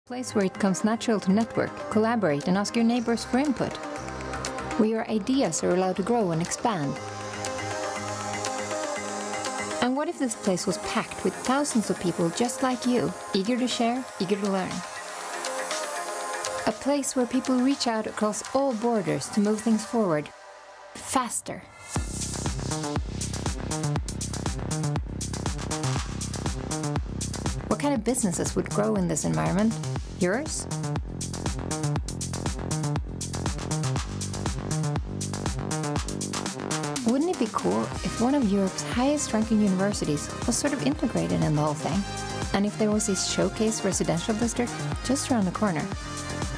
Place where it comes natural to network, collaborate and ask your neighbors for input. Where your ideas are allowed to grow and expand. And what if this place was packed with thousands of people just like you, eager to share, eager to learn? A place where people reach out across all borders to move things forward, faster. What kind of businesses would grow in this environment? Yours? Wouldn't it be cool if one of Europe's highest-ranking universities was sort of integrated in the whole thing? And if there was this showcase residential district just around the corner?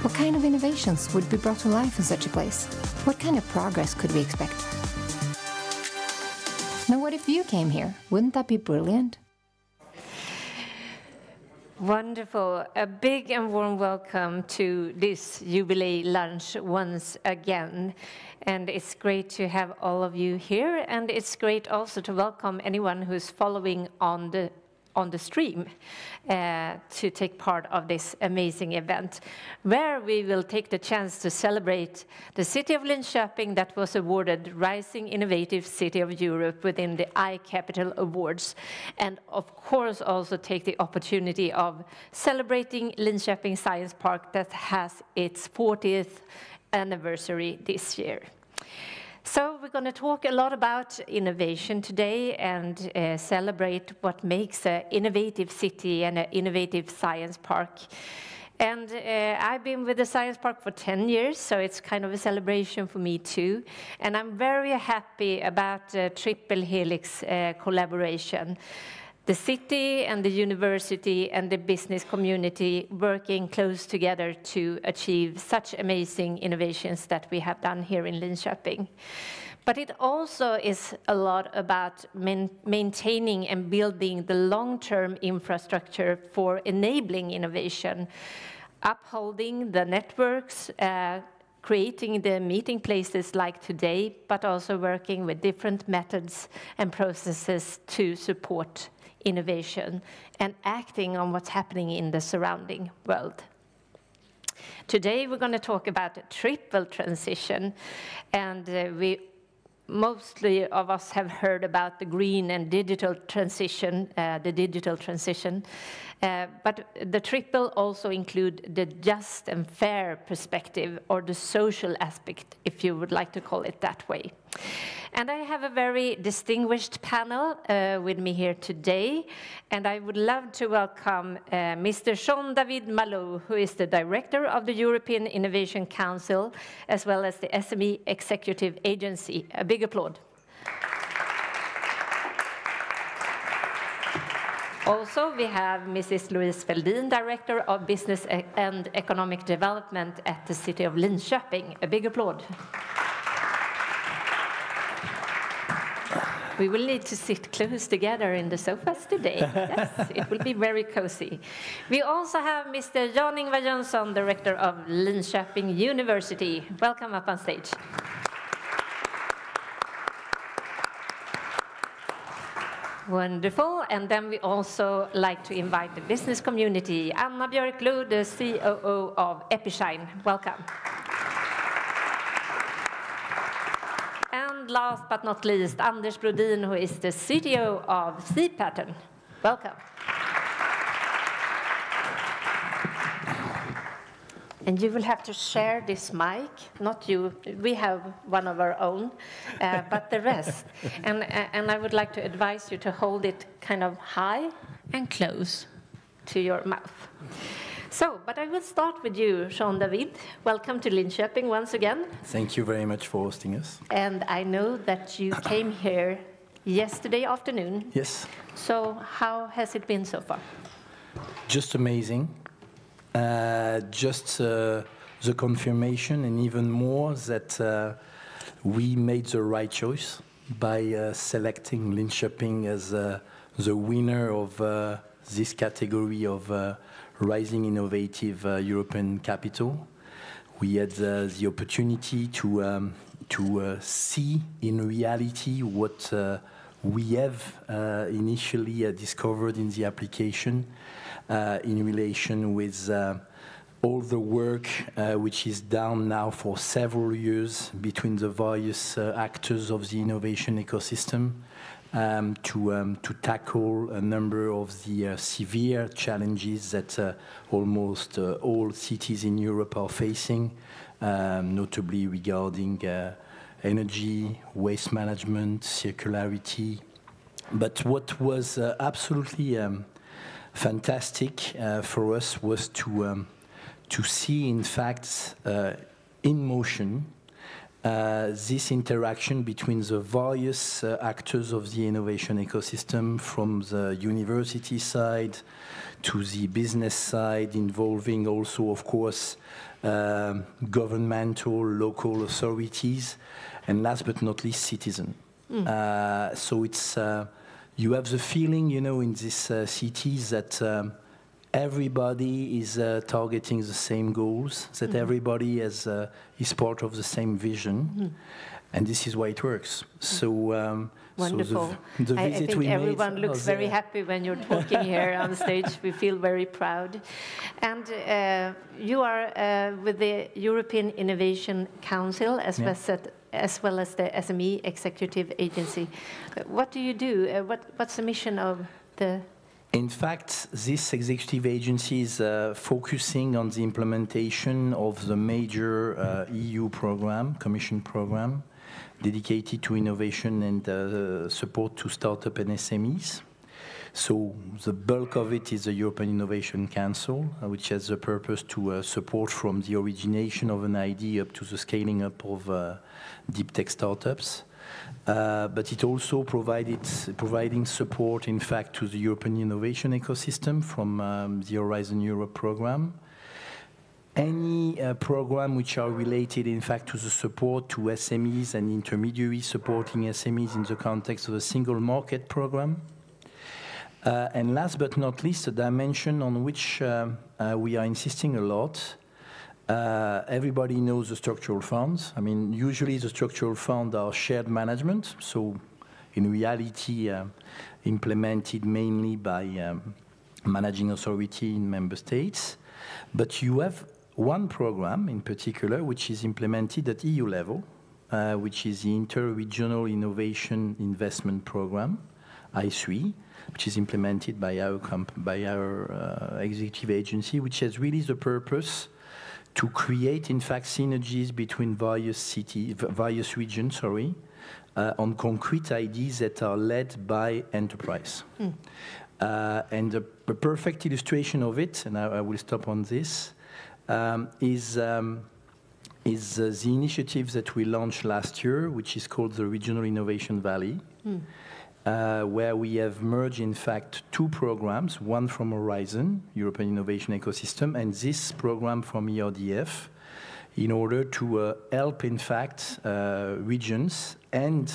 What kind of innovations would be brought to life in such a place? What kind of progress could we expect? Now, what if you came here? Wouldn't that be brilliant? Wonderful. A big and warm welcome to this Jubilee lunch once again. And it's great to have all of you here, and it's great also to welcome anyone who's following on the stream to take part of this amazing event, where we will take the chance to celebrate the city of Linköping that was awarded Rising Innovative City of Europe within the iCapital Awards, and of course also take the opportunity of celebrating Linköping Science Park that has its 40th anniversary this year. So we're going to talk a lot about innovation today and celebrate what makes an innovative city and an innovative science park. And I've been with the Science Park for 10 years, so it's kind of a celebration for me too. And I'm very happy about the Triple Helix collaboration. The city and the university and the business community working close together to achieve such amazing innovations that we have done here in Linköping. But it also is a lot about maintaining and building the long-term infrastructure for enabling innovation, upholding the networks, creating the meeting places like today, but also working with different methods and processes to support innovation and acting on what's happening in the surrounding world. Today we're going to talk about a triple transition, and mostly of us have heard about the green and digital transition, but the triple also include the just and fair perspective, or the social aspect, if you would like to call it that way. And I have a very distinguished panel with me here today, and I would love to welcome Mr. Jean-David Malot, who is the Director of the European Innovation Council, as well as the SME Executive Agency. A big applause. Also, we have Mrs. Louise Feldin, Director of Business and Economic Development at the City of Linköping. A big applause. We will need to sit close together in the sofas today. Yes, it will be very cozy. We also have Mr. Jan-Ingvar Jönsson, Director of Linköping University. Welcome up on stage. Wonderful. And then we also like to invite the business community. Anna Björklund, the COO of Epishine. Welcome. And last but not least, Anders Brodin, who is the CTO of CPaton. Welcome. And you will have to share this mic, not you. We have one of our own, but the rest. And I would like to advise you to hold it kind of high and close to your mouth. So, but I will start with you, Jean-David. Welcome to Linköping once again. Thank you very much for hosting us. And I know that you came here yesterday afternoon. Yes. So how has it been so far? Just amazing. Just the confirmation, and even more, that we made the right choice by selecting Linköping as the winner of this category of Rising Innovative European Capital. We had the opportunity to see in reality what we have initially discovered in the application in relation with all the work which is done now for several years between the various actors of the innovation ecosystem to tackle a number of the severe challenges that almost all cities in Europe are facing, notably regarding energy, waste management, circularity. But what was absolutely fantastic for us was to see, in fact, in motion, this interaction between the various actors of the innovation ecosystem, from the university side to the business side, involving also, of course, governmental, local authorities, and last but not least, citizens. So it's, you have the feeling, you know, in these cities that everybody is targeting the same goals, that everybody is part of the same vision, and this is why it works. So, wonderful. So the I visit think we everyone made looks very happy when you're talking here on stage. We feel very proud. And you are with the European Innovation Council as well as the SME Executive Agency. What do you do? What's the mission of the... In fact, this executive agency is focusing on the implementation of the major EU program, Commission program, dedicated to innovation and support to startup and SMEs. So the bulk of it is the European Innovation Council, which has the purpose to support from the origination of an idea up to the scaling up of deep tech startups. But it also providing support, in fact, to the European innovation ecosystem from the Horizon Europe program. Any program which are related, in fact, to the support to SMEs and intermediaries supporting SMEs in the context of a single market program. And last but not least, a dimension on which we are insisting a lot. Everybody knows the structural funds. I mean, usually the structural funds are shared management, so in reality implemented mainly by managing authority in member states. But you have one program in particular which is implemented at EU level, which is the Inter-Regional Innovation Investment Program, I3, which is implemented by our executive agency, which has really the purpose to create, in fact, synergies between various regions, on concrete ideas that are led by enterprise. And a perfect illustration of it, and I will stop on this, is the initiative that we launched last year, which is called the Regional Innovation Valley, where we have merged, in fact, two programs, one from Horizon, European Innovation Ecosystem, and this program from ERDF, in order to help, in fact, regions and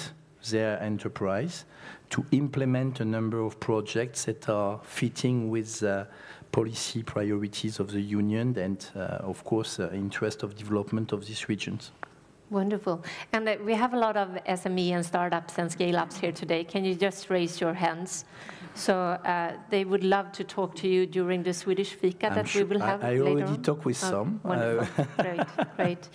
their enterprise to implement a number of projects that are fitting with policy priorities of the Union and, of course, interest of development of these regions. Wonderful. And we have a lot of SME and startups and scale-ups here today. Can you just raise your hands? So they would love to talk to you during the Swedish fika that we will have later on. I already talked with some. Wonderful. Great, great.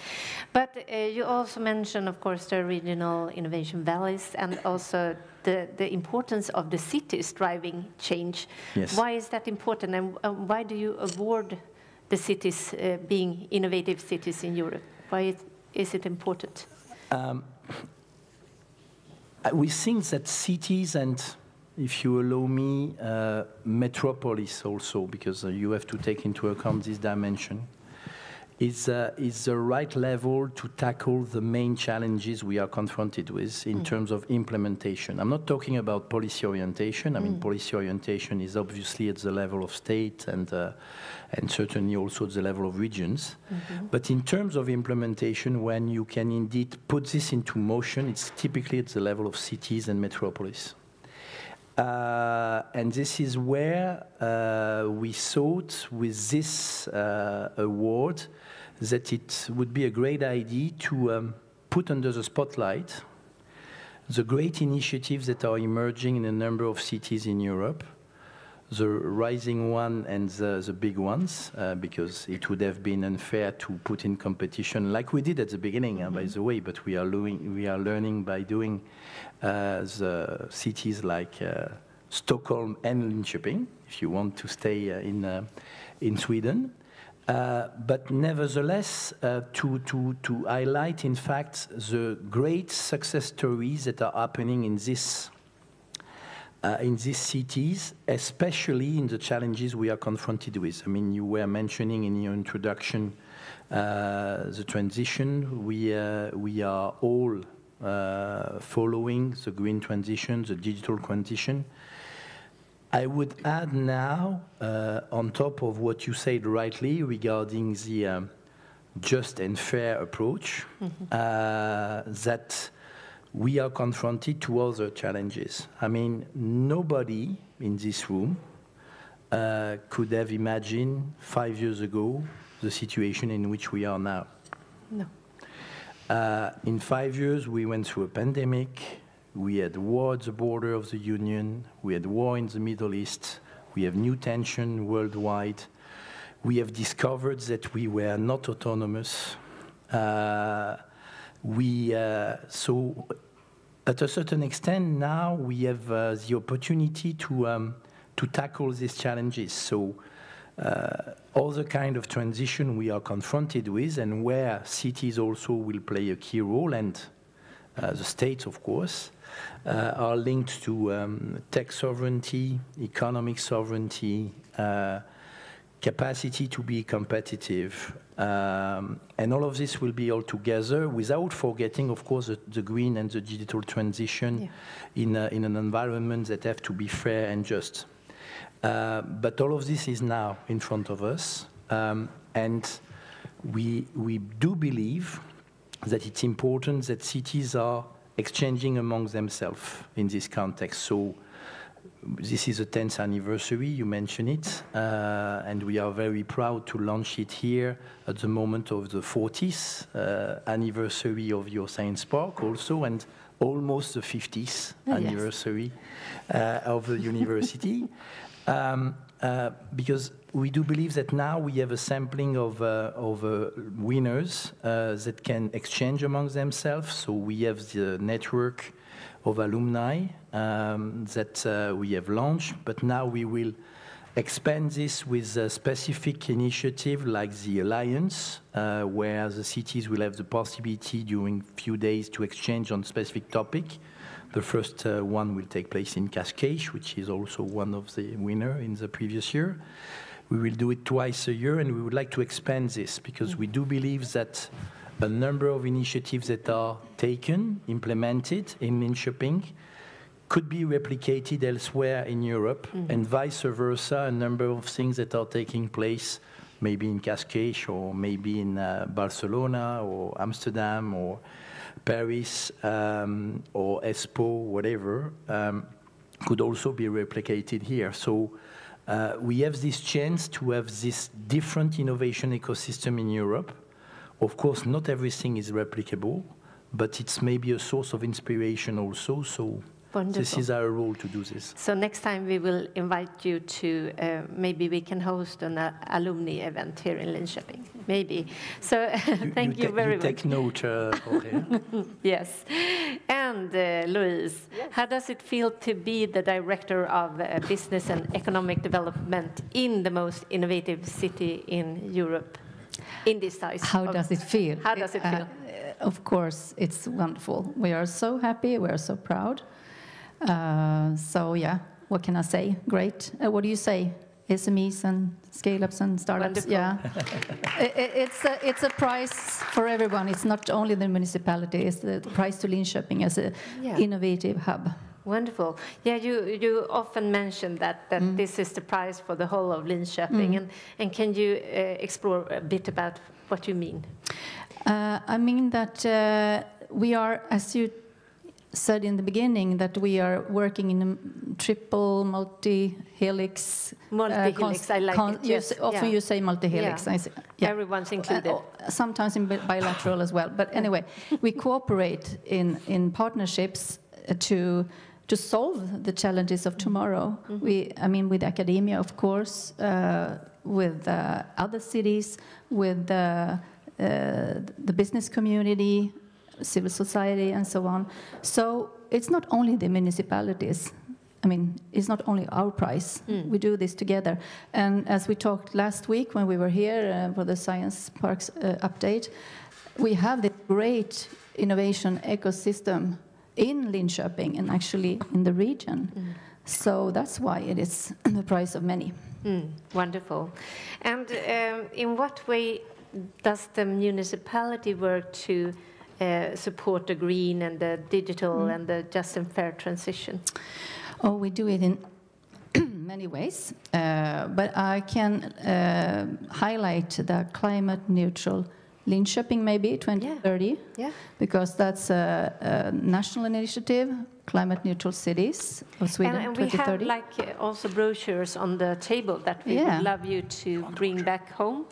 But you also mentioned, of course, the regional innovation valleys and also the importance of the cities driving change. Yes. Why is that important, and why do you award the cities being innovative cities in Europe? Why is it important? We think that cities and, if you allow me, metropolis also, because you have to take into account this dimension, is the right level to tackle the main challenges we are confronted with in terms of implementation. I'm not talking about policy orientation. I mean, policy orientation is obviously at the level of state and certainly also at the level of regions. But in terms of implementation, when you can indeed put this into motion, it's typically at the level of cities and metropolis. And this is where we thought with this award that it would be a great idea to put under the spotlight the great initiatives that are emerging in a number of cities in Europe, the rising one and the big ones, because it would have been unfair to put in competition like we did at the beginning, by the way, but we are learning by doing the cities like Stockholm and Linköping, if you want to stay in Sweden. But nevertheless, to highlight, in fact, the great success stories that are happening in these cities, especially in the challenges we are confronted with. I mean, you were mentioning in your introduction the transition. We are all following the green transition, the digital transition. I would add now, on top of what you said rightly regarding the just and fair approach, that we are confronted to other challenges. I mean, nobody in this room could have imagined 5 years ago the situation in which we are now. No. In 5 years, we went through a pandemic. We had war at the border of the Union. We had war in the Middle East. We have new tension worldwide. We have discovered that we were not autonomous. So at a certain extent, now we have the opportunity to tackle these challenges. So all the kind of transition we are confronted with, and where cities also will play a key role, and the states, of course, are linked to tech sovereignty, economic sovereignty, capacity to be competitive. And all of this will be all together without forgetting, of course, the green and the digital transition in an environment that have to be fair and just. But all of this is now in front of us. And we do believe that it's important that cities are exchanging among themselves in this context. So this is the 10th anniversary, you mentioned it, and we are very proud to launch it here at the moment of the 40th anniversary of your science park also, and almost the 50th anniversary of the university. Because we do believe that now we have a sampling of winners that can exchange among themselves. So we have the network of alumni that we have launched, but now we will expand this with a specific initiative like the Alliance, where the cities will have the possibility during a few days to exchange on specific topic. The first one will take place in Cascais, which is also one of the winners in the previous year. We will do it twice a year, and we would like to expand this because we do believe that a number of initiatives that are taken, implemented in Linköping, could be replicated elsewhere in Europe, and vice versa, a number of things that are taking place maybe in Cascais or maybe in Barcelona or Amsterdam or Paris or Espoo, whatever, could also be replicated here. So we have this chance to have this different innovation ecosystem in Europe. Of course, not everything is replicable, but it's maybe a source of inspiration also. So wonderful. This is our role to do this. So next time we will invite you to, maybe we can host an alumni event here in Linköping, maybe. So thank you very much. You take note, Jorge. Yes. And Louise, how does it feel to be the director of business and economic development in the most innovative city in Europe? In this size. How does it feel? How does it feel? Of course, it's wonderful. We are so happy. We are so proud. So yeah, what can I say? Great. What do you say? SMEs and scale-ups and startups. Wonderful. Yeah. It's a prize for everyone. It's not only the municipality. It's the prize to Linköping as an innovative hub. Wonderful. Yeah, you often mention that this is the prize for the whole of Linköping. And can you explore a bit about what you mean? I mean that we are, as you said in the beginning, that we are working in a triple multi-helix. Multi-helix, I like it. Yes. Often you say multi-helix. Yeah. Everyone's included. Sometimes in bilateral as well. But anyway, we cooperate in partnerships to solve the challenges of tomorrow. I mean, with academia, of course, with other cities, with the business community, civil society, and so on. So it's not only the municipalities. I mean, it's not only our prize. We do this together. And as we talked last week when we were here for the Science Parks update, we have this great innovation ecosystem in Linköping and actually in the region. So that's why it is the prize of many. Wonderful. And in what way does the municipality work to support the green and the digital and the just and fair transition? Oh, we do it in many ways, but I can highlight the climate neutral Linköping maybe 2030, because that's a national initiative, climate neutral cities of Sweden. And we 2030. have like also brochures on the table that we would love you to bring back home.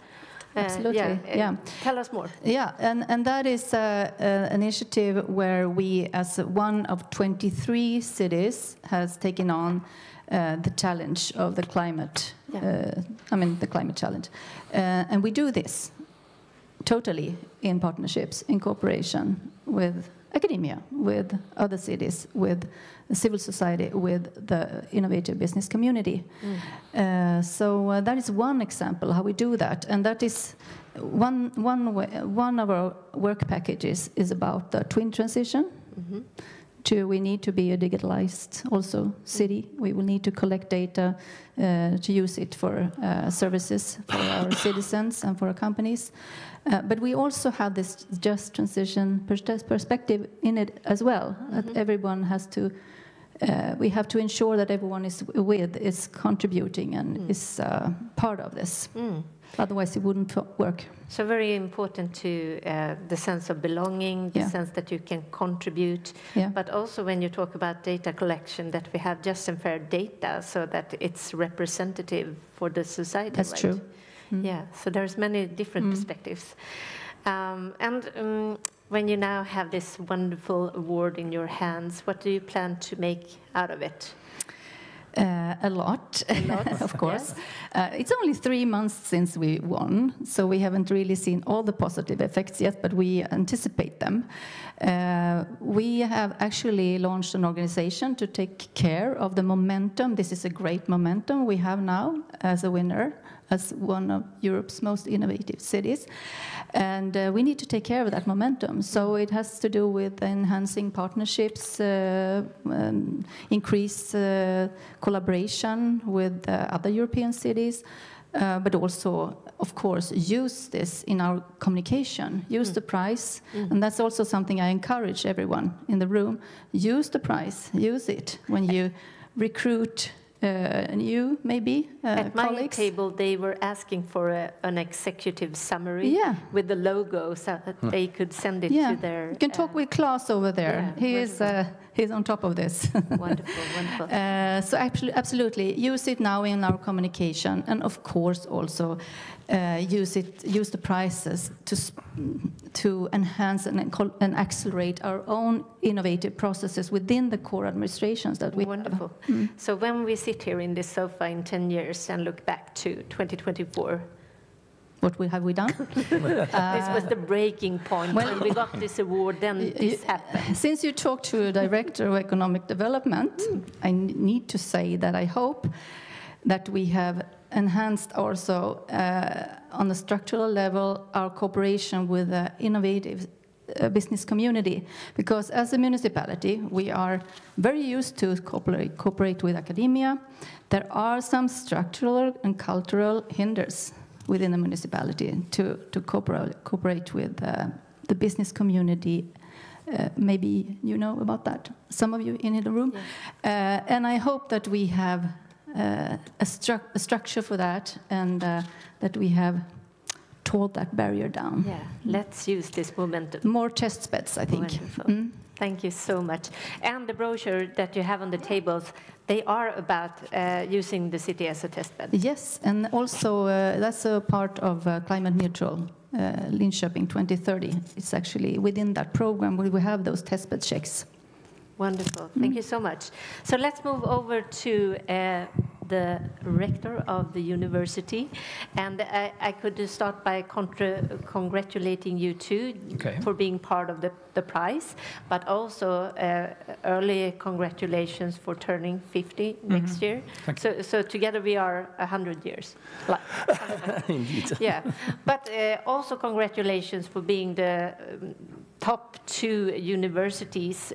Absolutely, yeah. Tell us more. Yeah, and that is an initiative where we, as one of 23 cities, has taken on the challenge of the climate. The climate challenge, and we do this totally in partnerships, in cooperation with academia, with other cities, with civil society, with the innovative business community. So that is one example how we do that, and that is one of our work packages is about the twin transition. We need to be a digitalized also city. We will need to collect data to use it for services for our citizens and for our companies. But we also have this just transition perspective in it as well. That everyone has to. We have to ensure that everyone is contributing and is part of this. Otherwise, it wouldn't work. So very important to the sense of belonging, the sense that you can contribute, but also when you talk about data collection, that we have just and fair data so that it's representative for the society. That's true. Yeah, so there's many different perspectives. When you now have this wonderful award in your hands, what do you plan to make out of it? A lot, of course. It's only 3 months since we won, so we haven't really seen all the positive effects yet, but we anticipate them. We have actually launched an organization to take care of the momentum. This is a great momentum we have now as a winner, as one of Europe's most innovative cities. And we need to take care of that momentum. So it has to do with enhancing partnerships, increase collaboration with other European cities, but also, of course, use this in our communication, use the prize. And that's also something I encourage everyone in the room. Use the prize, use it when you recruit new, maybe, At my colleagues. table, they were asking for an executive summary with the logo so that they could send it to their... You can talk with Claes over there. He's on top of this. Wonderful, wonderful. So absolutely, use it now in our communication, and of course also use the prizes to enhance and accelerate our own innovative processes within the core administrations that we Wonderful. have. So when we sit here in this sofa in 10 years and look back to 2024, what have we done? this was the breaking point. When we got this award, then this happened. Since you talked to a director of economic development, I need to say that I hope that we have enhanced also on the structural level our cooperation with the innovative business community, because as a municipality we are very used to cooperate with academia. There are some structural and cultural hinders within the municipality to cooperate with the business community. Maybe you know about that, some of you in the room. And I hope that we have a structure for that, and that we have tore that barrier down. Yeah, let's use this momentum. More test beds, I think. Wonderful. Thank you so much. And the brochure that you have on the tables, they are about using the city as a test bed. Yes, and also that's a part of climate neutral Linköping 2030. It's actually within that program where we have those test bed checks. Wonderful. Thank you so much. So let's move over to the rector of the university. And I could start by congratulating you too for being part of the prize, but also early congratulations for turning 50 next year. So together we are 100 years. Indeed. Yeah, but also congratulations for being the top 2 universities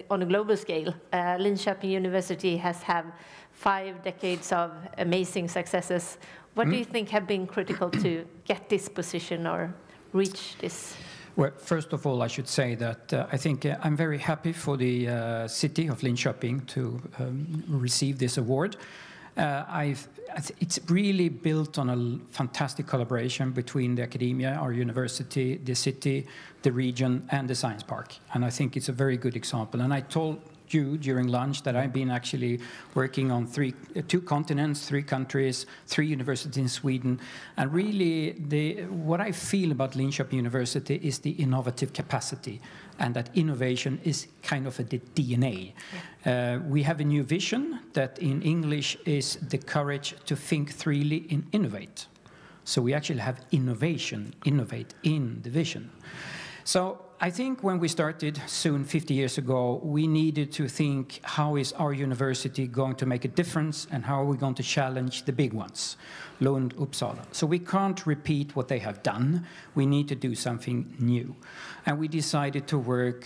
on a global scale. Linköping University has had 5 decades of amazing successes. What do you think have been critical to get this position or reach this? Well, first of all, I should say that I think I'm very happy for the city of Linköping to receive this award. It's really built on a fantastic collaboration between the academia, our university, the city, the region, and the science park. And I think it's a very good example. And I told you during lunch that I've been actually working on 2 continents, 3 countries, 3 universities in Sweden. And really, what I feel about Linköping University is the innovative capacity, and that innovation is kind of the DNA. We have a new vision that in English is the courage to think freely and innovate. So we actually have innovation, innovate in the vision. So I think when we started soon 50 years ago, we needed to think, how is our university going to make a difference, and how are we going to challenge the big ones, Lund, Uppsala. So we can't repeat what they have done. We need to do something new. And we decided to work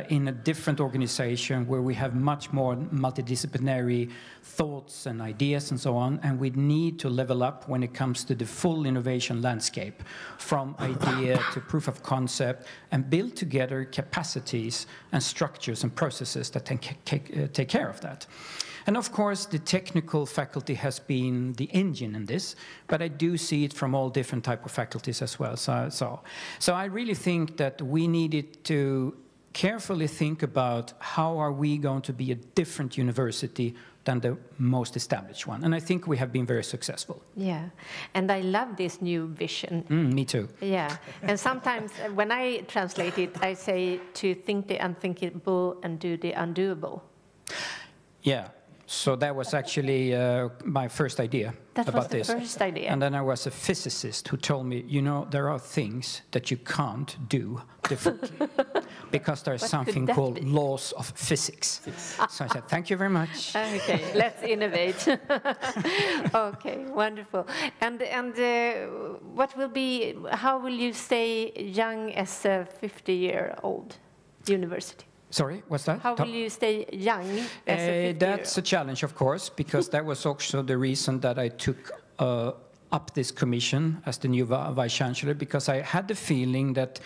in a different organization where we have much more multidisciplinary thoughts and ideas and so on, and we need to level up when it comes to the full innovation landscape, from idea to proof of concept, and build together capacities and structures and processes that take care of that. And of course, the technical faculty has been the engine in this, but I do see it from all different type of faculties as well. So I really think that we needed to carefully think about how are we going to be a different university than the most established one. And I think we have been very successful. Yeah, and I love this new vision. Me too. Yeah, and sometimes when I translate it, I say to think the unthinkable and do the undoable. Yeah. So that was actually my first idea about this. That was the first idea. And then I was a physicist who told me, you know, there are things that you can't do differently because there's something called laws of physics. So I said, thank you very much. Okay, let's innovate. Okay, wonderful. And how will you stay young as a 50-year-old university? Sorry, what's that? How will you stay young as a 50-year-old? That's a challenge, of course, because that was also the reason that I took up this commission as the new vice-chancellor, because I had the feeling that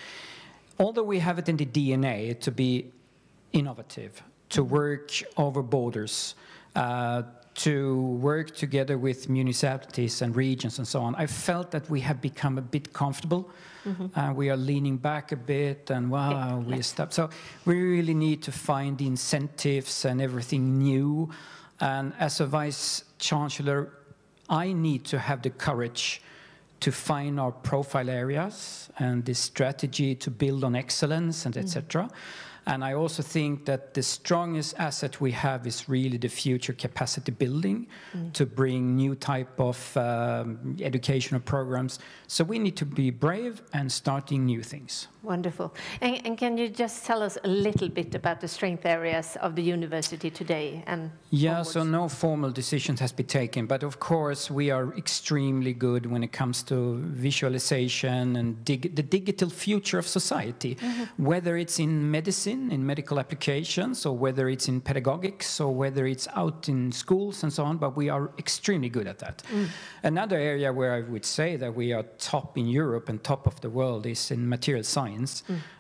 although we have it in the DNA to be innovative, to work over borders, to work together with municipalities and regions and so on, I felt that we have become a bit comfortable. We are leaning back a bit, and we stopped. So we really need to find the incentives and everything new. And as a vice-chancellor, I need to have the courage to find our profile areas and the strategy to build on excellence and etc. And I also think that the strongest asset we have is really the future capacity building to bring new type of educational programs. So we need to be brave and starting new things. Wonderful. And can you just tell us a little bit about the strength areas of the university today? So no formal decisions has been taken, but of course we are extremely good when it comes to visualization and the digital future of society, whether it's in medicine, in medical applications, or whether it's in pedagogics, or whether it's out in schools and so on, but we are extremely good at that. Another area where I would say that we are top in Europe and top of the world is in material science.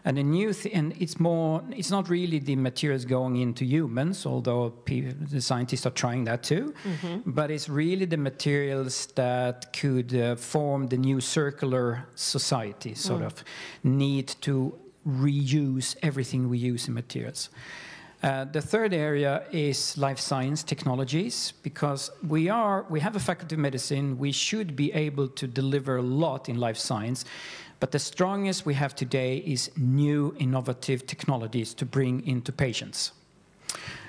And the new and it's not really the materials going into humans, although the scientists are trying that too, but it's really the materials that could form the new circular society, sort of need to reuse everything we use in materials. The third area is life science technologies, because we have a faculty of medicine. We should be able to deliver a lot in life science, but the strongest we have today is new innovative technologies to bring into patients.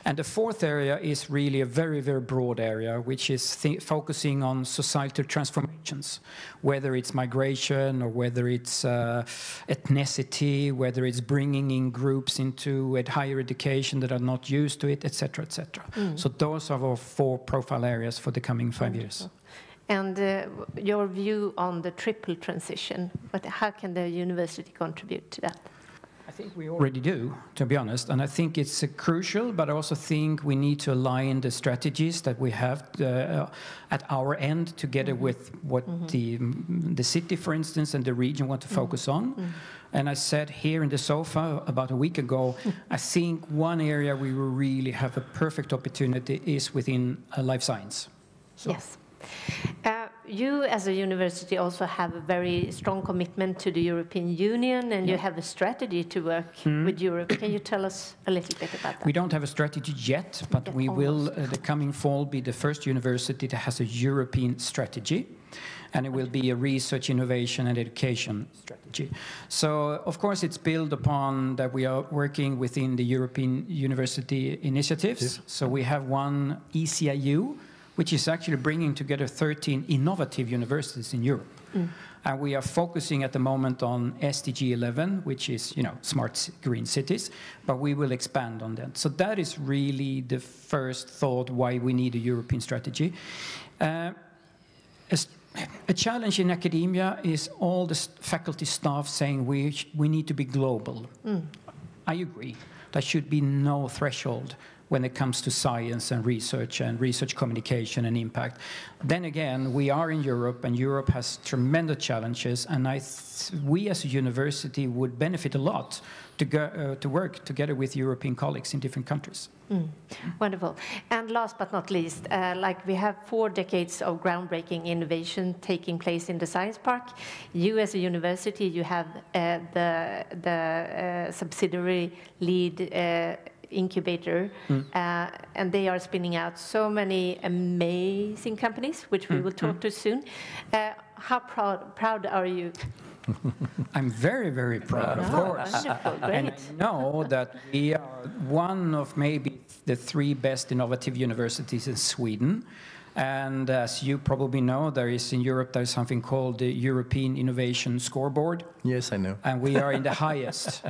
And the fourth area is really a very, very broad area, which is focusing on societal transformations, whether it's migration or whether it's ethnicity, whether it's bringing in groups into higher education that are not used to it, etc., etc. So those are our 4 profile areas for the coming 5 years. And your view on the triple transition, how can the university contribute to that? I think we already do, to be honest, and I think it's crucial, but I also think we need to align the strategies that we have at our end together with what the city, for instance, and the region want to focus on. And I said here in the sofa about a week ago, I think one area we will really have a perfect opportunity is within life science. So. Yes. You as a university also have a very strong commitment to the European Union, and you have a strategy to work with Europe. Can you tell us a little bit about that? We don't have a strategy yet, but we will, the coming fall, be the first university that has a European strategy. And it will be a research, innovation, and education strategy. So, of course, it's built upon that we are working within the European University initiatives. Yes. So we have one ECIU, which is actually bringing together 13 innovative universities in Europe. And we are focusing at the moment on SDG 11, which is, smart green cities, but we will expand on that. So that is really the first thought why we need a European strategy. A challenge in academia is all the faculty staff saying we need to be global. I agree. There should be no threshold when it comes to science and research communication and impact. Then again, we are in Europe, and Europe has tremendous challenges, and we as a university would benefit a lot to work together with European colleagues in different countries. Wonderful. And last but not least, we have 4 decades of groundbreaking innovation taking place in the Science Park. You as a university, you have the subsidiary lead incubator, and they are spinning out so many amazing companies, which we will talk to soon. How proud are you? I'm very, very proud, of course. Wonderful, great. And I know that we are one of maybe the 3 best innovative universities in Sweden. And as you probably know, in Europe, there is something called the European Innovation Scoreboard. Yes, I know. And we are in the highest.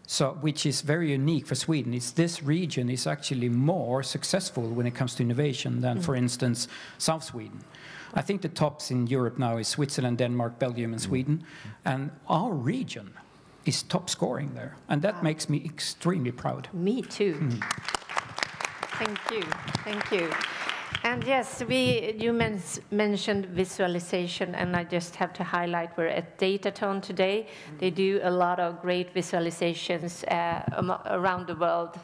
So, which is very unique for Sweden. This region is actually more successful when it comes to innovation than, for instance, South Sweden. I think the tops in Europe now is Switzerland, Denmark, Belgium, and Sweden. And our region is top scoring there. And that makes me extremely proud. Me too. Thank you. Thank you. And yes, you mentioned visualization, and I just have to highlight we're at CPaton today. They do a lot of great visualizations around the world.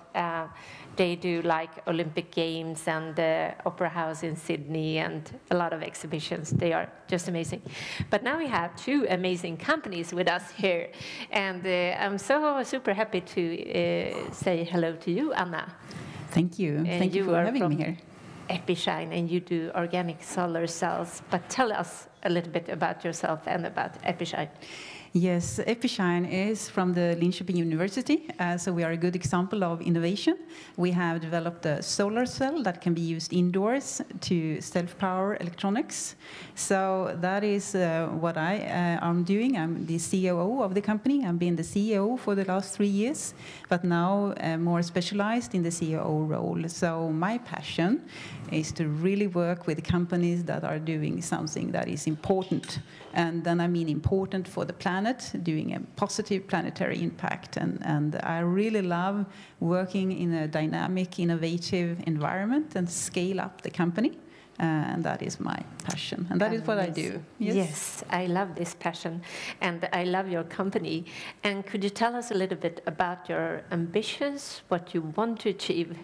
They do like Olympic Games and the Opera House in Sydney and a lot of exhibitions. They are just amazing. But now we have 2 amazing companies with us here. And I'm so super happy to say hello to you, Anna. Thank you. Thank you for having me here. EpiShine, and you do organic solar cells. But tell us a little bit about yourself and about EpiShine. Yes, EpiShine is from the Linköping University, so we are a good example of innovation. We have developed a solar cell that can be used indoors to self-power electronics. So that is what I am doing. I'm the COO of the company. I've been the CEO for the last 3 years, but now more specialized in the COO role. So my passion is to really work with companies that are doing something that is important. And then I mean important for the planet, doing a positive planetary impact. And I really love working in a dynamic, innovative environment and scale up the company. And that is my passion. And that is what I do. Yes, I love this passion. And I love your company. And could you tell us a little bit about your ambitions, what you want to achieve?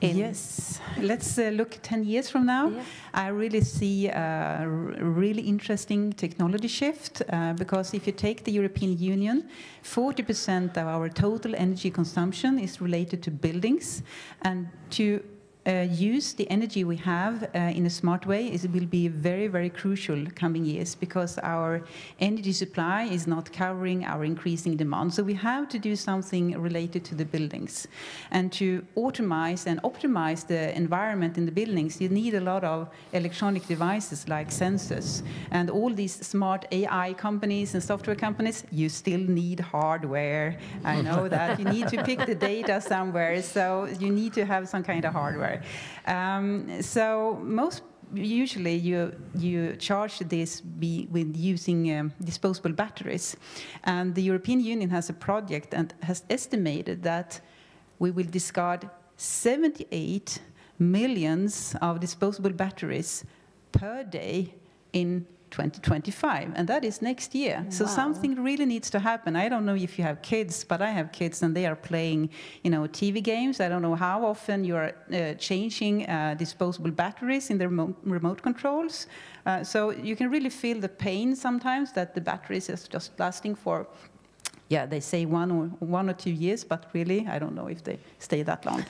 Yes, let's look 10 years from now. Yeah. I really see a really interesting technology shift because if you take the European Union, 40% of our total energy consumption is related to buildings, and to use the energy we have in a smart way, it will be very, very crucial coming years, because our energy supply is not covering our increasing demand. So we have to do something related to the buildings. And to automate and optimize the environment in the buildings, you need a lot of electronic devices like sensors. And all these smart AI companies and software companies, you still need hardware. I know that. You need to pick the data somewhere, so you need to have some kind of hardware. So usually you charge this with using disposable batteries. And the European Union has a project and has estimated that we will discard 78 millions of disposable batteries per day in 2025, and that is next year. Wow. So something really needs to happen. I don't know if you have kids, but I have kids, and they are playing, TV games. I don't know how often you are changing disposable batteries in the remote controls. So you can really feel the pain sometimes that the batteries is just lasting for. Yeah, they say one or 2 years, but really, I don't know if they stay that long.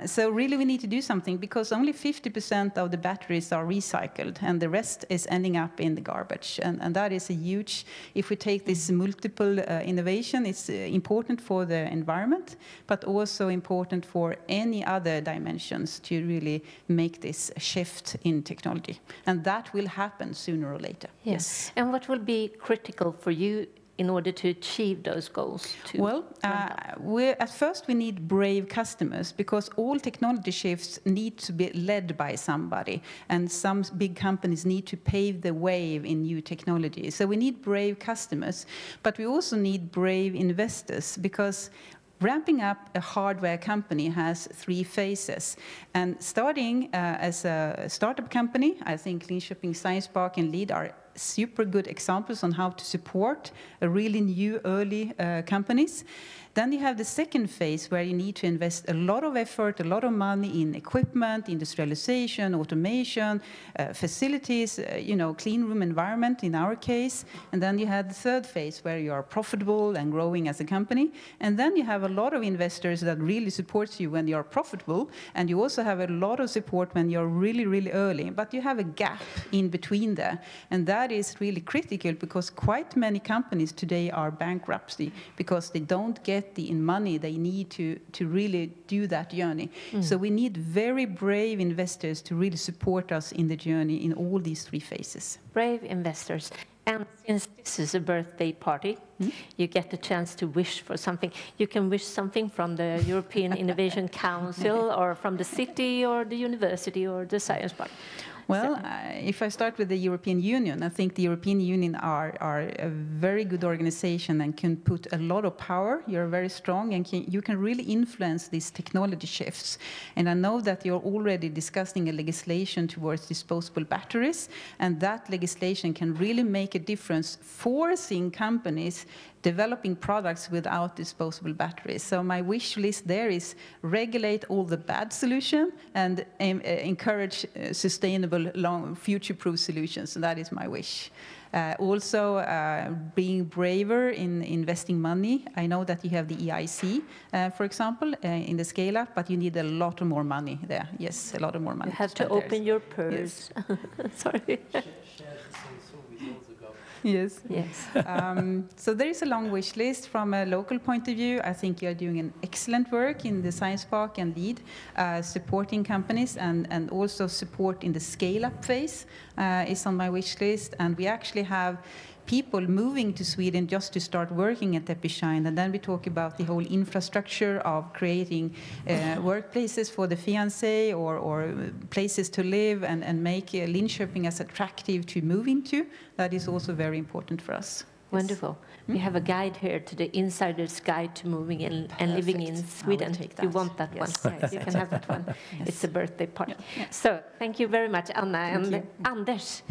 So really, we need to do something, because only 50% of the batteries are recycled, and the rest is ending up in the garbage. And that is a huge, if we take this multiple innovation, it's important for the environment, but also important for any other dimensions to really make this shift in technology. And that will happen sooner or later. Yes. And what will be critical for you in order to achieve those goals? Well, at first we need brave customers, because all technology shifts need to be led by somebody, and some big companies need to pave the way in new technology. So we need brave customers, but we also need brave investors, because ramping up a hardware company has 3 phases. And starting as a startup company, I think Linköping Science Park and LEED are super good examples on how to support a really new early companies. Then you have the second phase, where you need to invest a lot of effort, a lot of money in equipment, industrialization, automation, facilities, clean room environment in our case. And then you have the third phase, where you are profitable and growing as a company. And then you have a lot of investors that really support you when you are profitable. And you also have a lot of support when you're really, really early. But you have a gap in between there. And that is really critical, because quite many companies today are bankruptcy, because they don't get the money they need to really do that journey. So we need very brave investors to really support us in the journey in all these 3 phases. Brave investors. And since this is a birthday party, you get the chance to wish for something. You can wish something from the European Innovation Council, or from the city, or the university, or the Science Park. Well, if I start with the European Union, I think the European Union are a very good organization and can put a lot of power. You're very strong, and you can really influence these technology shifts. And I know that you're already discussing a legislation towards disposable batteries, and that legislation can really make a difference, forcing companies developing products without disposable batteries. So my wish list there is regulate all the bad solutions and encourage sustainable, future-proof solutions. And that is my wish. Also, being braver in investing money. I know that you have the EIC, for example, in the scale-up, but you need a lot more money there. Yes, a lot more money. You have to open your purse. Yes. Sorry. Yes. Yes. So there is a long wish list from a local point of view. I think you're doing an excellent work in the Science Park and LEED, supporting companies, and also support in the scale-up phase is on my wish list. And we actually have people moving to Sweden just to start working at EpiShine. And then we talk about the whole infrastructure of creating workplaces for the fiancé, or places to live, and make Linköping as attractive to move into. That is also very important for us. Wonderful. We have a guide here to the insider's guide to moving in and living in Sweden. You want that one? Yes. You can have that one. Yes. It's a birthday party. Yeah. So thank you very much, Anna. And Anders,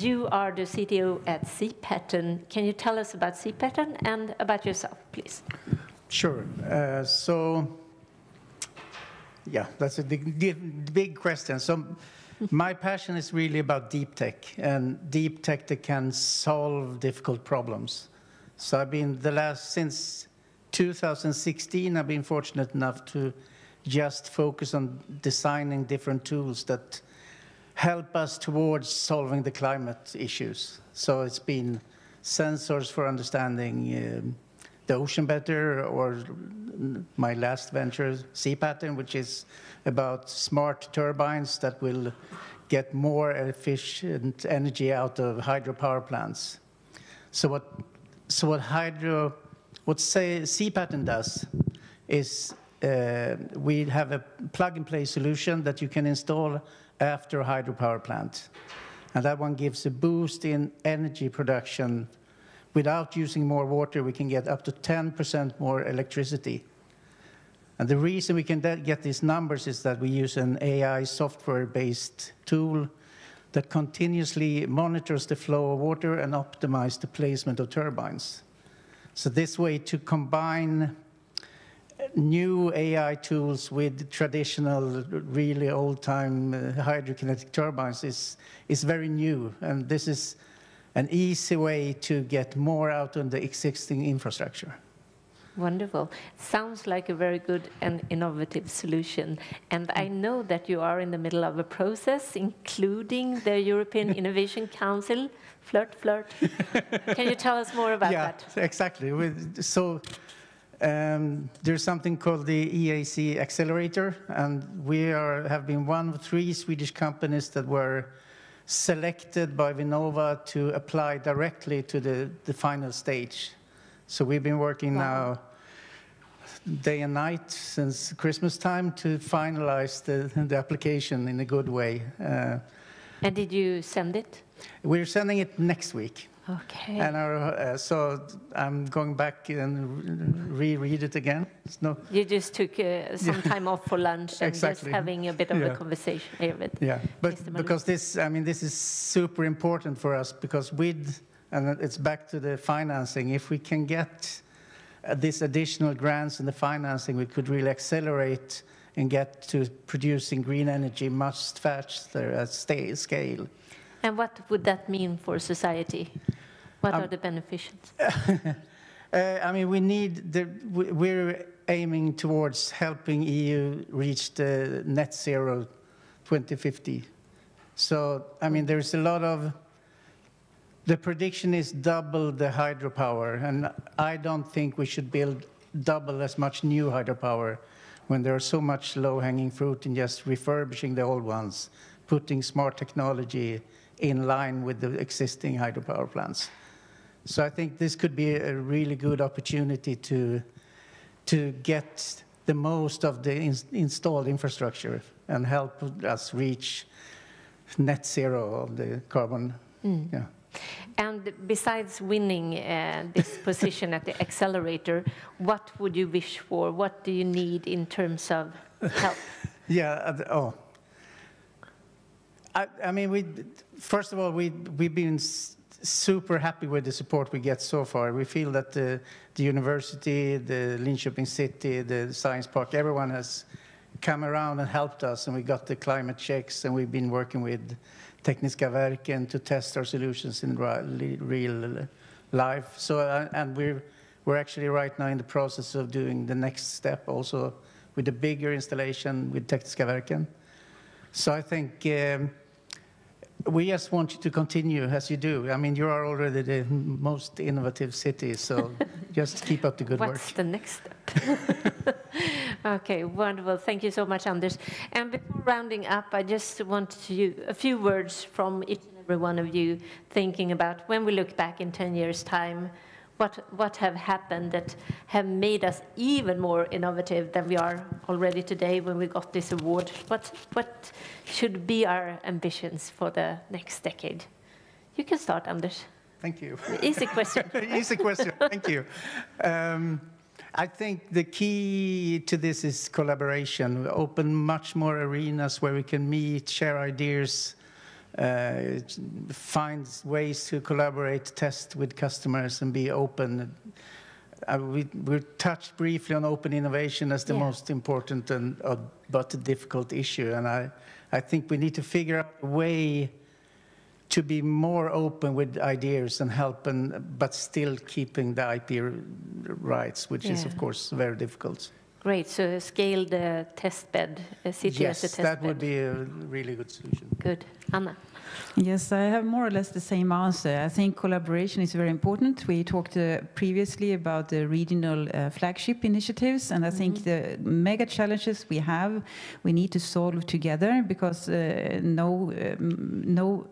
you are the CTO at CPaton. Can you tell us about CPaton and about yourself, please? Sure. That's a big question. So my passion is really about deep tech, and deep tech that can solve difficult problems. So I've been since 2016, I've been fortunate enough to just focus on designing different tools that help us towards solving the climate issues. So it's been sensors for understanding the ocean better, or my last venture, CPaton, which is about smart turbines that will get more efficient energy out of hydropower plants. So what CPaton does is we have a plug-and-play solution that you can install after a hydropower plant. And that one gives a boost in energy production. Without using more water, we can get up to 10% more electricity. And the reason we can get these numbers is that we use an AI software-based tool that continuously monitors the flow of water and optimizes the placement of turbines. So this way, to combine new AI tools with traditional, really old-time hydrokinetic turbines is very new. And this is an easy way to get more out of the existing infrastructure. Wonderful. Sounds like a very good and innovative solution. And I know that you are in the middle of a process, including the European Innovation Council. Flirt. Can you tell us more about that? Yeah, exactly. There's something called the EIAC Accelerator, and we have been one of 3 Swedish companies that were selected by Vinnova to apply directly to the final stage. So we've been working now day and night since Christmas time to finalize the application in a good way. And did you send it? We're sending it next week. Okay. And so I'm going back and reread it again. You just took some time off for lunch and just having a bit of a conversation here with but because this is super important for us, because and it's back to the financing. If we can get this additional grants in the financing, we could really accelerate and get to producing green energy much faster at scale. And what would that mean for society? What are the benefits? We're aiming towards helping EU reach the net zero 2050. So, there's a lot of, the prediction is double the hydropower, and I don't think we should build double as much new hydropower when there's so much low-hanging fruit in just refurbishing the old ones, putting smart technology in line with the existing hydropower plants. So I think this could be a really good opportunity to get the most of the installed infrastructure and help us reach net zero of the carbon. Yeah. And besides winning this position at the accelerator, what would you wish for? What do you need in terms of help? First of all, we've been super happy with the support we get so far. We feel that the university, the Linköping City, the Science Park, everyone has come around and helped us, and we got the climate checks, and we've been working with Tekniska Verken to test our solutions in real life. So, and we're actually right now in the process of doing the next step also with a bigger installation with Tekniska Verken. So I think we just want you to continue as you do. You are already the most innovative city, so just keep up the good work. What's the next step? Okay, wonderful. Thank you so much, Anders. And before rounding up, I just want a few words from each and every one of you, thinking about when we look back in 10 years' time, what have happened that have made us even more innovative than we are already today when we got this award? What should be our ambitions for the next decade? You can start, Anders. Thank you. Easy question. Easy question. Thank you. I think the key to this is collaboration. We open much more arenas where we can meet, share ideas, find ways to collaborate, test with customers, and be open. We touched briefly on open innovation as the most important but difficult issue, and I think we need to figure out a way to be more open with ideas and but still keeping the IP rights, which is of course very difficult. Great. So a scaled test bed, a city as a test bed. Yes, that would be a really good solution. Good. Anna? Yes, I have more or less the same answer. I think collaboration is very important. We talked previously about the regional flagship initiatives, and I think the mega challenges we need to solve together, because no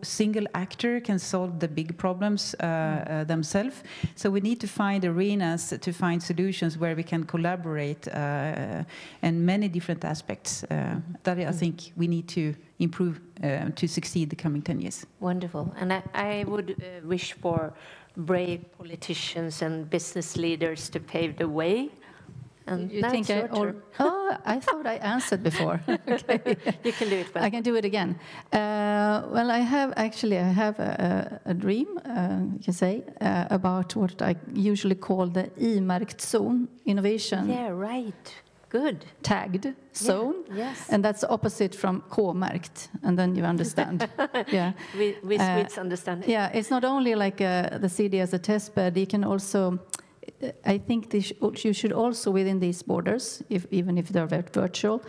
single actor can solve the big problems themselves. So we need to find arenas to find solutions where we can collaborate in many different aspects. That I think we need to improve to succeed the coming 10 years. Wonderful. And I would wish for brave politicians and business leaders to pave the way. And You think I thought I answered before. Okay. You can do it. I can do it again. Well, I have a dream, you can say, about what I usually call the E-märkt zone innovation. Yeah, right. Good. Tagged zone. Yeah, yes. And that's opposite from K-märkt, and then you understand. Yeah. We Swedes understand it. Yeah, it's not only like the city as a test bed. You can also, I think you should also, within these borders, even if they're virtual,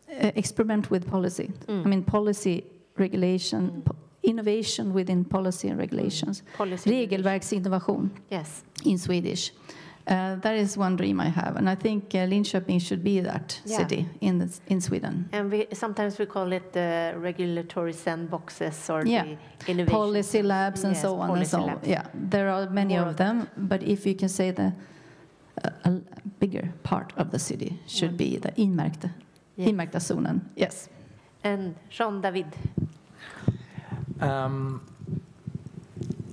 experiment with policy. I mean, policy regulation, innovation within policy and regulations. Regelverksinnovation. Yes. In Swedish. That is one dream I have, and I think Linköping should be that city in Sweden. And sometimes we call it the regulatory sandboxes or the innovation policy labs and so on and so on. Yeah, there are many of them, but if you can say a bigger part of the city should be the inmärkta zonen. Yes. And Jean David.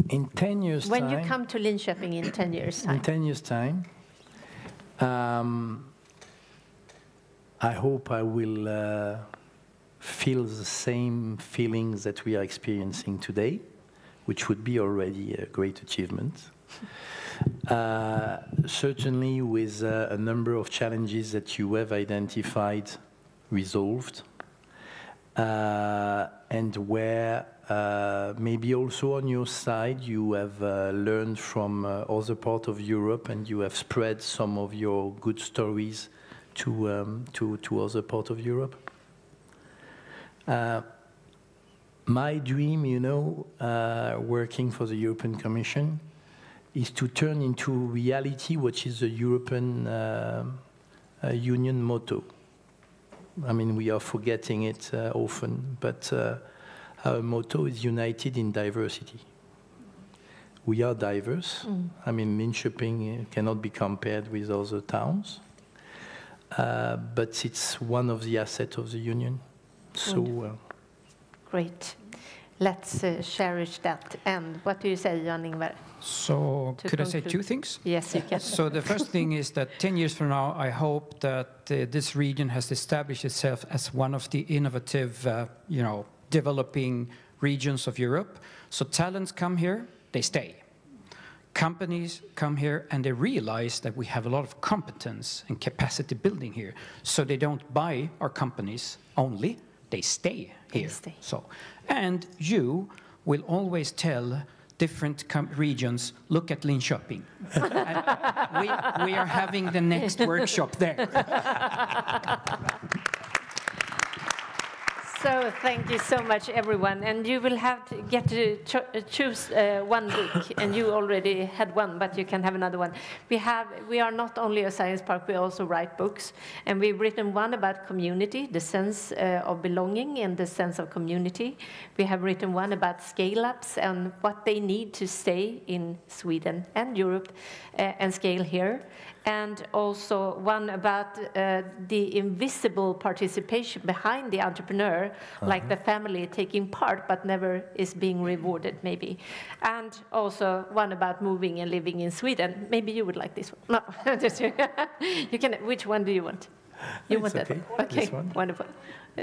In 10 years' when time... When you come to Linköping in 10 years' time? In 10 years' time, I hope I will feel the same feelings that we are experiencing today, which would be already a great achievement. Certainly with a number of challenges that you have identified, resolved, and where maybe also on your side you have learned from other parts of Europe, and you have spread some of your good stories to other parts of Europe. My dream, you know, working for the European Commission, is to turn into reality what is the European Union motto. I mean, we are forgetting it often, but our motto is united in diversity. We are diverse. I mean, Linköping cannot be compared with other towns, but it's one of the assets of the Union. So, great. Let's cherish that. And what do you say, Jan-Ingvar? So, could I say two things? Yes, you can. So the first thing is that 10 years from now, I hope that this region has established itself as one of the innovative, developing regions of Europe. So talents come here, they stay. Companies come here and they realize that we have a lot of competence and capacity building here. So they don't buy our companies only, they stay here. So, and you will always tell different regions, look at Linköping. we are having the next workshop there. So thank you so much, everyone. And you will have to get to choose one book, and you already had one, but you can have another one. We are not only a science park, we also write books. And we've written one about community, the sense of belonging and the sense of community. We have written one about scale-ups and what they need to stay in Sweden and Europe and scale here. And also one about the invisible participation behind the entrepreneur, like the family taking part but never is being rewarded, maybe. And also one about moving and living in Sweden. Maybe you would like this one. No, just you can. Which one do you want? You want that one? Okay, this one. Wonderful.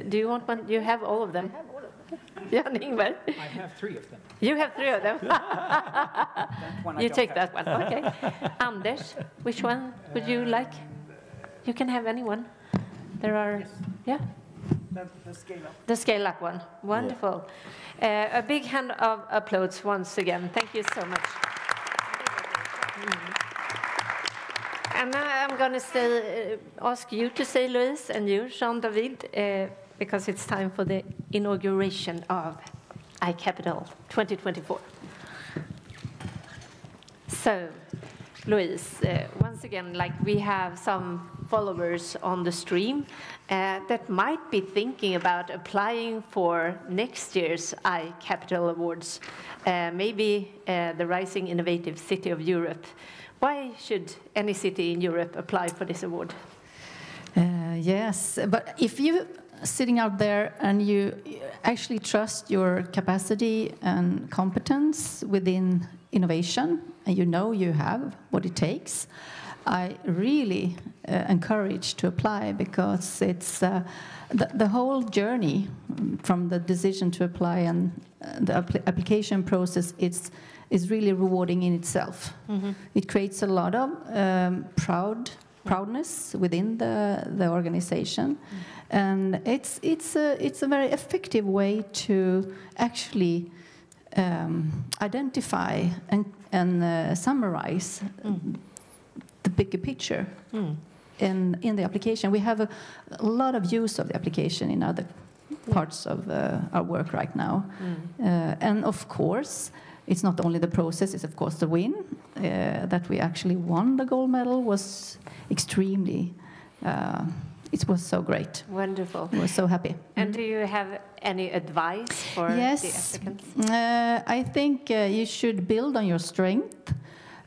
Do you want one? You have all of them. Jan-Ingvar? I have 3 of them. You have 3 of them? You take that one, okay. Anders, which one would you like? You can have any one. There are, yeah? The scale-up. The scale-up one, wonderful. Yeah. A big hand of applause once again. Thank you so much. And now I'm going to ask you to say, Louise, and you, Jean-David, because it's time for the inauguration of iCapital 2024. So, Louise, once again, like we have some followers on the stream that might be thinking about applying for next year's iCapital Awards, maybe the Rising Innovative City of Europe. Why should any city in Europe apply for this award? Yes, but if you're sitting out there and you actually trust your capacity and competence within innovation, and you know you have what it takes, I really encourage to apply, because it's the whole journey from the decision to apply and the application process is really rewarding in itself. Mm-hmm. It creates a lot of proudness within the organization, and it's a very effective way to actually identify and summarize the bigger picture in the application. We have a lot of use of the application in other parts of our work right now, and of course it's not only the process, it's of course the win. That we actually won the gold medal was extremely, it was so great. Wonderful. We were so happy. And do you have any advice for the applicants? I think you should build on your strength.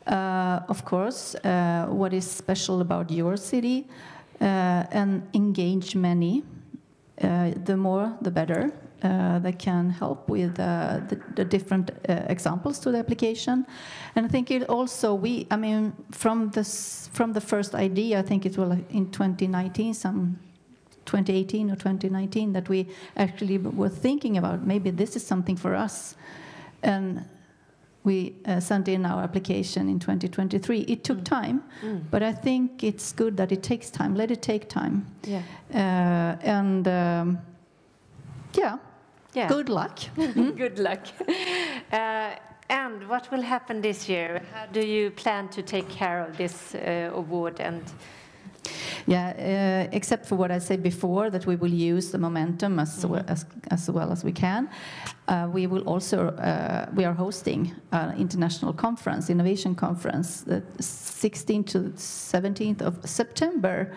Of course, what is special about your city, and engage many. The more, the better. That can help with the different examples to the application, and I think it also from the first idea, I think it was in 2019, 2018 or 2019, that we actually were thinking about maybe this is something for us, and we sent in our application in 2023. It took time, but I think it's good that it takes time. Let it take time. Yeah. Yeah. Good luck. Good luck. And what will happen this year? How do you plan to take care of this award? And except for what I said before, that we will use the momentum as well as we can. We will also we are hosting an international conference, innovation conference, the 16th to 17th of September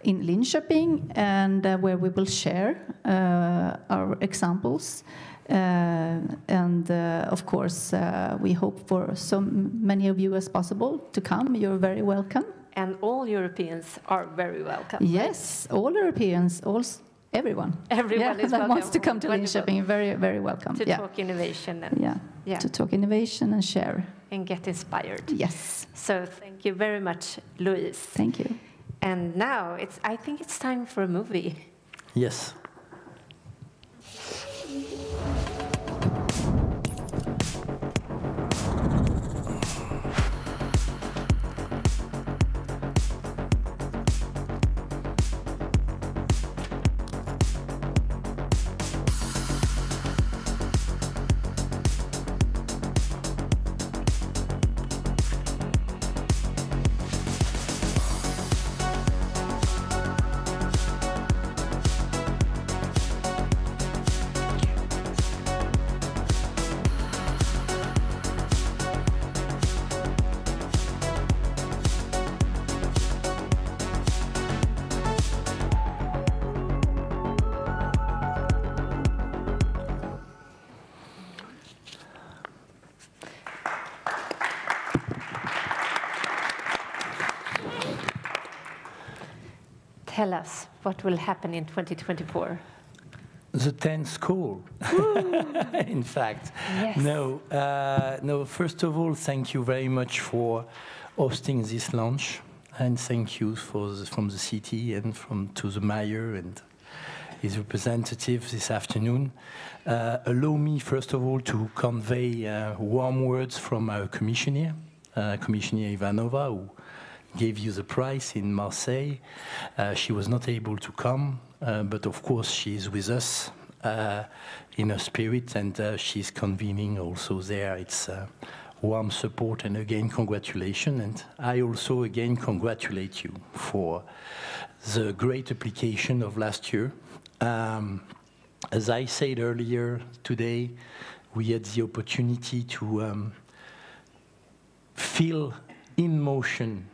in Linköping, and where we will share our examples. And of course, we hope for so many of you as possible to come. You're very welcome. And all Europeans are very welcome. Yes, right? All Europeans, everyone. Everyone is that welcome. Wants to come to Linköping, very, very welcome. To talk innovation. And, to talk innovation and share. And get inspired. Yes. So thank you very much, Louise. Thank you. And now, I think it's time for a movie. Yes. Tell us what will happen in 2024. The 10th school, in fact. Yes. No, first of all, thank you very much for hosting this launch, and thank you from the city and to the mayor and his representative this afternoon. Allow me, first of all, to convey warm words from our commissioner, Commissioner Ivanova, who gave you the prize in Marseille. She was not able to come, but of course she's with us in her spirit, and she's convening also there. It's warm support, and again, congratulations. And I also, again, congratulate you for the great application of last year. As I said earlier today, we had the opportunity to feel in motion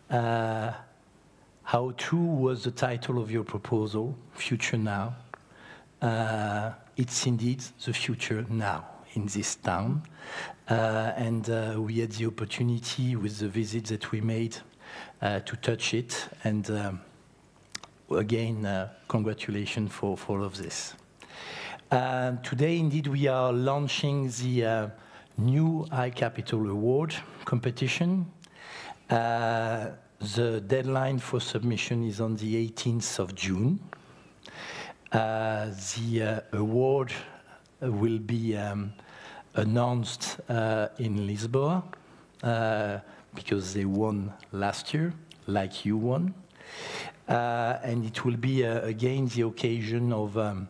how true was the title of your proposal, Future Now. It's indeed the future now in this town. And we had the opportunity with the visit that we made to touch it. And again, congratulations for all of this. Today, indeed, we are launching the new iCapital Award competition. The deadline for submission is on the 18th of June. The award will be announced in Lisbon because they won last year, like you won. And it will be, again, the occasion of a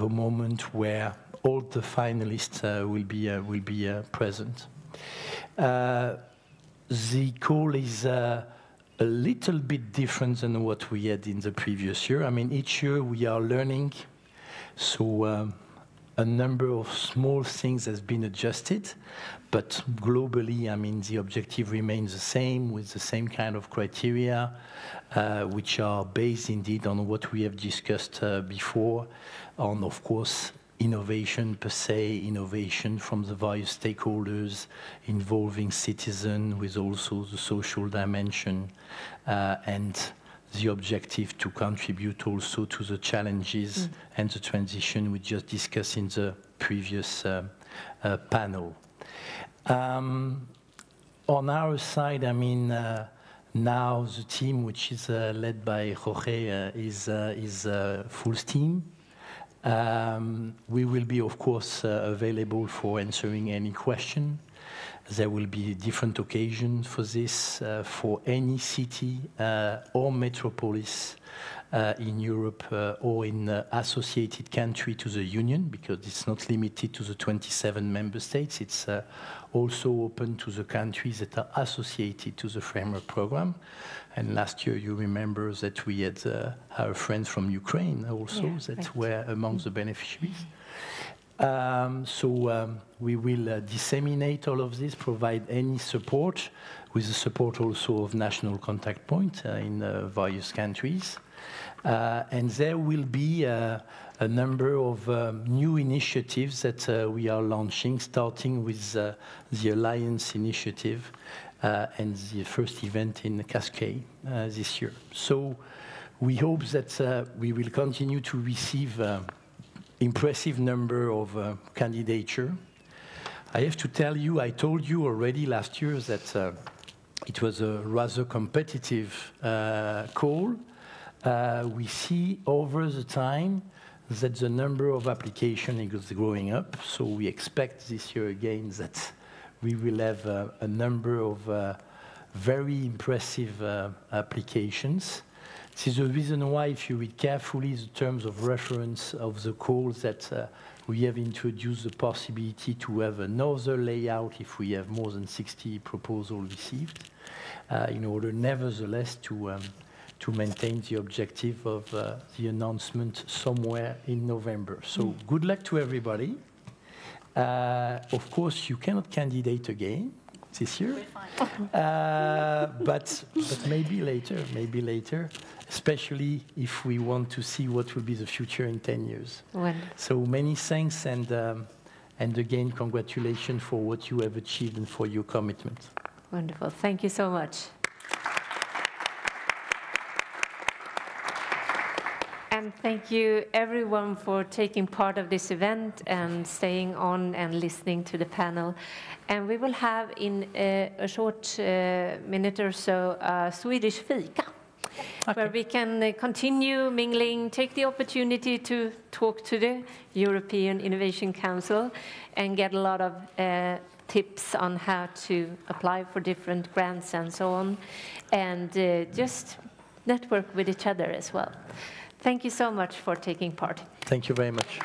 moment where all the finalists will be present. The call is a little bit different than what we had in the previous year. I mean, each year we are learning, so a number of small things has been adjusted, but globally, I mean, the objective remains the same with the same kind of criteria, which are based indeed on what we have discussed before, on, of course, innovation per se, innovation from the various stakeholders, involving citizens with also the social dimension, and the objective to contribute also to the challenges and the transition we just discussed in the previous panel. On our side, I mean, now the team, which is led by Jorge, is full steam. We will be, of course, available for answering any question. There will be different occasions for this, for any city or metropolis in Europe or in associated country to the Union, because it's not limited to the 27 member states. It's also open to the countries that are associated to the framework program. And last year, you remember that we had our friends from Ukraine also that were among the beneficiaries. We will disseminate all of this, provide any support, with the support also of national contact point in various countries. And there will be a number of new initiatives that we are launching, starting with the Alliance Initiative and the first event in Cascade this year. So we hope that we will continue to receive impressive number of candidature. I have to tell you, I told you already last year that it was a rather competitive call. We see over the time that the number of applications is growing up. So we expect this year again that we will have a number of very impressive applications. This is the reason why, if you read carefully the terms of reference of the calls, that we have introduced the possibility to have another layout if we have more than 60 proposals received, in order nevertheless to maintain the objective of the announcement somewhere in November. So good luck to everybody. Of course, you cannot candidate again this year, but maybe later, especially if we want to see what will be the future in 10 years. Wonderful. So many thanks, and again, congratulations for what you have achieved and for your commitment. Wonderful. Thank you so much. And thank you, everyone, for taking part of this event and staying on and listening to the panel. And we will have, in a short minute or so, a Swedish fika, where we can continue mingling, take the opportunity to talk to the European Innovation Council and get a lot of tips on how to apply for different grants and so on, and just network with each other as well. Thank you so much for taking part. Thank you very much.